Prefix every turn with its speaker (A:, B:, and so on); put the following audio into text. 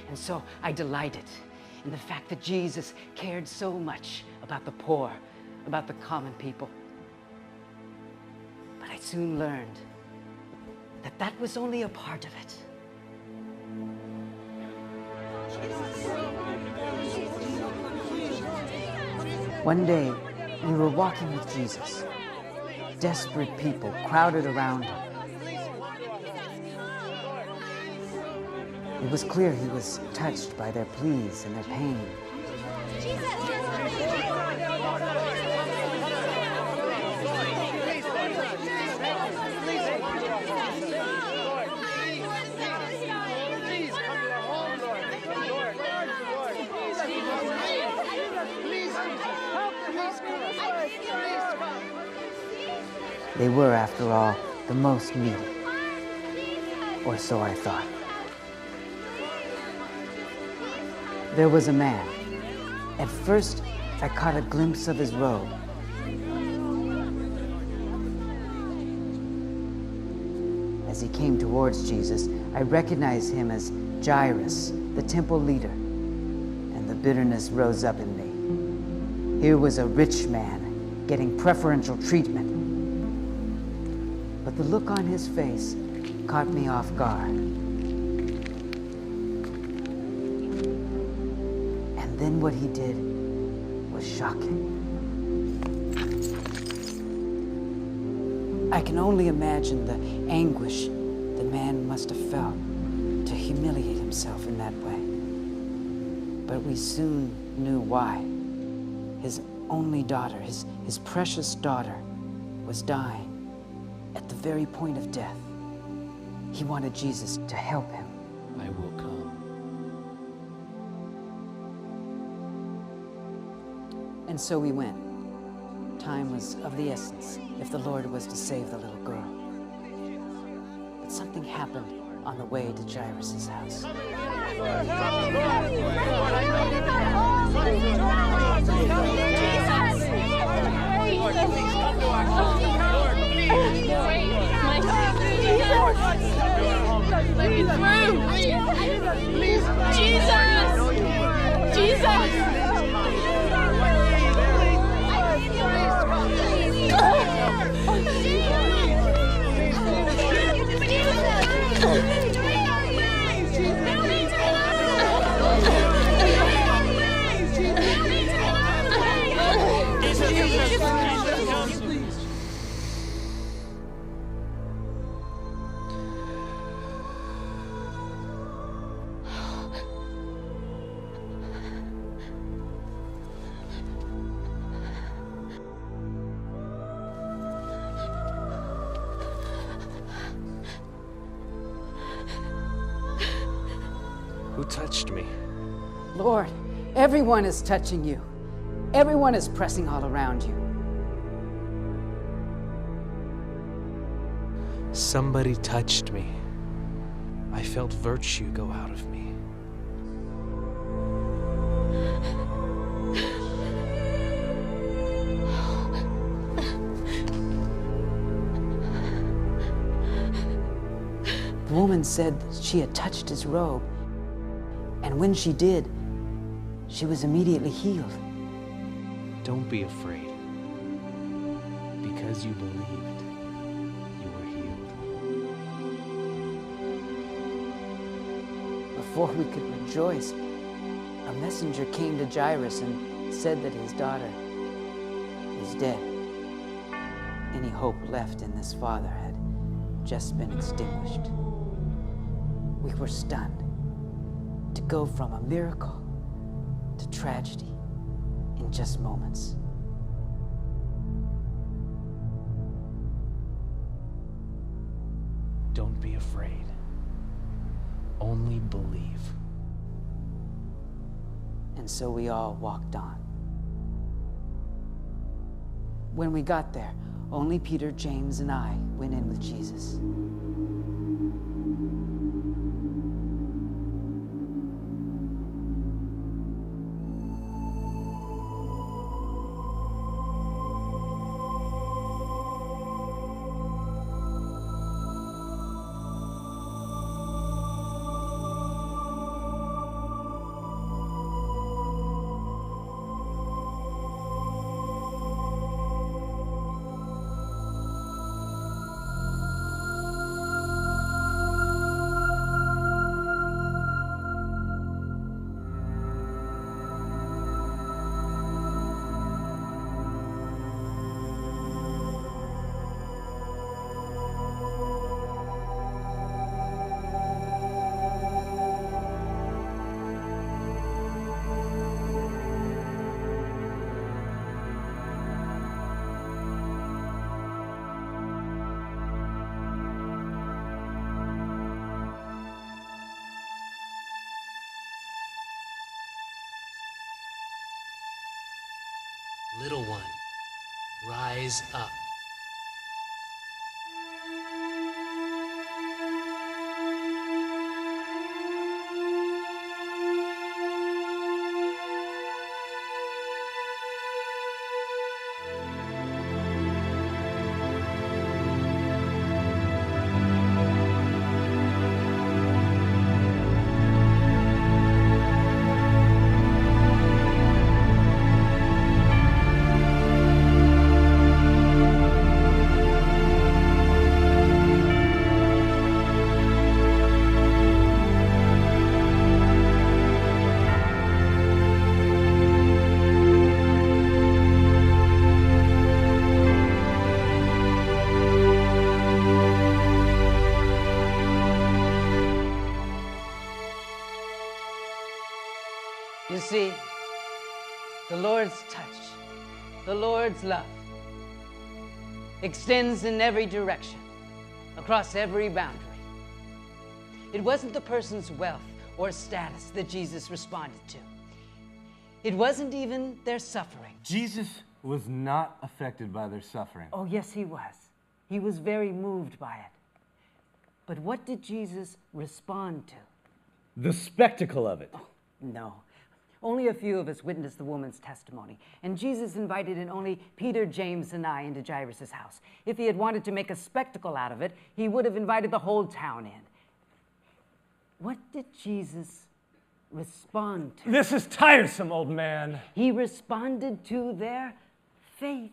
A: And so I delighted in the fact that Jesus cared so much about the poor, about the common people. But I soon learned that that was only a part of it. One day, we were walking with Jesus. Desperate people crowded around him. It was clear he was touched by their pleas and their pain. They were, after all, the most needy. Or so I thought. There was a man. At first, I caught a glimpse of his robe. As he came towards Jesus, I recognized him as Jairus, the temple leader, and the bitterness rose up in me. Here was a rich man getting preferential treatment. But the look on his face caught me off guard. And then what he did was shocking. I can only imagine the anguish the man must have felt to humiliate himself in that way. But we soon knew why. His only daughter, his precious daughter, was dying at the very point of death. He wanted Jesus to help him.
B: I will come.
A: And so we went. Time was of the essence if the Lord was to save the little girl. But something happened on the way to Jairus' house.
B: Who touched me?
A: Lord, everyone is touching you. Everyone is pressing all around you.
B: Somebody touched me. I felt virtue go out of me.
A: The woman said that she had touched his robe, and when she did, she was immediately healed.
B: Don't be afraid. Because you believed, you were healed.
A: Before we could rejoice, a messenger came to Jairus and said that his daughter is dead. Any hope left in this father had just been extinguished. We were stunned to go from a miracle to tragedy in just moments.
B: Don't be afraid. Only believe.
A: And so we all walked on. When we got there, only Peter, James, and I went in with Jesus.
B: Little one, rise up.
A: You see, the Lord's touch, the Lord's love extends in every direction, across every boundary. It wasn't the person's wealth or status that Jesus responded to. It wasn't even their suffering.
C: Jesus was not affected by their suffering.
A: Oh, yes, he was. He was very moved by it. But what did Jesus respond to?
C: The spectacle of it.
A: Oh, no. Only a few of us witnessed the woman's testimony, and Jesus invited in only Peter, James, and I into Jairus' house. If he had wanted to make a spectacle out of it, he would have invited the whole town in. What did Jesus respond to?
C: This is tiresome, old man.
A: He responded to their faith.